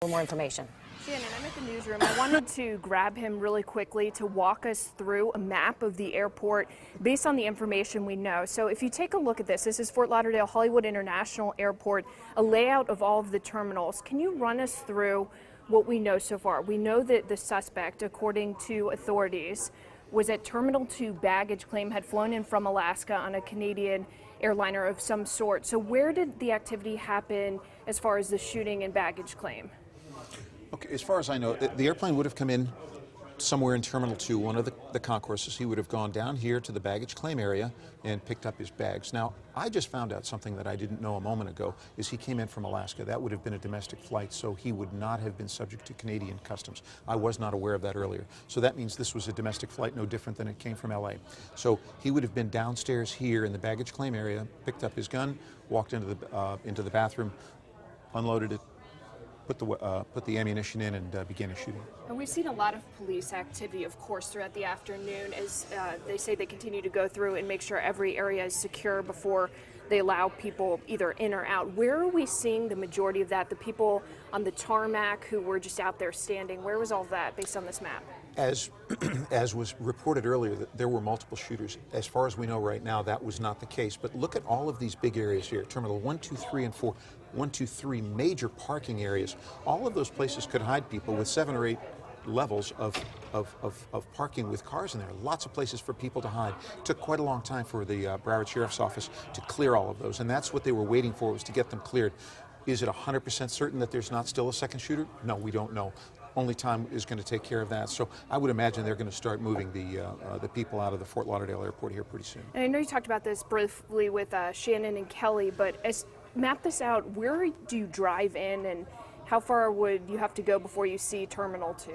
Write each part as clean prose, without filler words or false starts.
More information. Shannon, I'm at the newsroom. I wanted to grab him really quickly to walk us through a map of the airport based on the information we know. So if you take a look at this is Fort Lauderdale Hollywood International Airport, a layout of all of the terminals. Can you run us through what we know so far? We know that the suspect, according to authorities, was at Terminal 2 baggage claim, had flown in from Alaska on a Canadian airliner of some sort. So where did the activity happen as far as the shooting and baggage claim? Okay, as far as I know, the airplane would have come in somewhere in Terminal 2, one of the concourses. He would have gone down here to the baggage claim area and picked up his bags. Now, I just found out something that I didn't know a moment ago, is he came in from Alaska. That would have been a domestic flight, so he would not have been subject to Canadian customs. I was not aware of that earlier. So that means this was a domestic flight, no different than it came from LA. So he would have been downstairs here in the baggage claim area, picked up his gun, walked into the bathroom, unloaded it, put the ammunition in, and began a shooting. And we've seen a lot of police activity, of course, throughout the afternoon as they say they continue to go through and make sure every area is secure before they allow people either in or out. Where are we seeing the majority of that? The people on the tarmac who were just out there standing, where was all that based on this map? As was reported earlier, that there were multiple shooters. As far as we know right now, that was not the case. But look at all of these big areas here, Terminal 1, 2, 3, and 4. 1, 2, 3 major parking areas. All of those places could hide people with 7 or 8 levels of parking with cars in there. Lots of places for people to hide. It took quite a long time for the Broward Sheriff's Office to clear all of those, and that's what they were waiting for, was to get them cleared. Is it 100% certain that there's not still a second shooter? No, we don't know. Only time is going to take care of that. So I would imagine they're going to start moving the people out of the Fort Lauderdale airport here pretty soon. And I know you talked about this briefly with Shannon and Kelly, but map this out. Where do you drive in, and how far would you have to go before you see Terminal 2?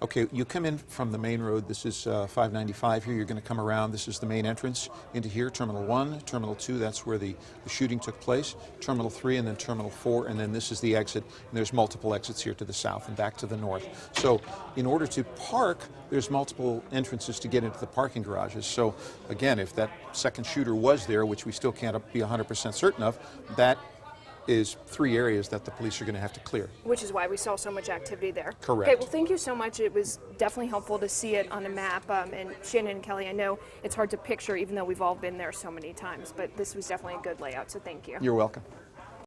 Okay, you come in from the main road. This is 595 here. You're going to come around. This is the main entrance into here. Terminal 1, Terminal 2, that's where the shooting took place. Terminal 3, and then Terminal 4, and then this is the exit. And there's multiple exits here to the south and back to the north. So in order to park, there's multiple entrances to get into the parking garages. So again, if that second shooter was there, which we still can't be 100% certain of, that is 3 areas that the police are going to have to clear. Which is why we saw so much activity there. Correct. Okay, well, thank you so much. It was definitely helpful to see it on a map. And Shannon and Kelly, I know it's hard to picture, even though we've all been there so many times, but this was definitely a good layout, so thank you. You're welcome.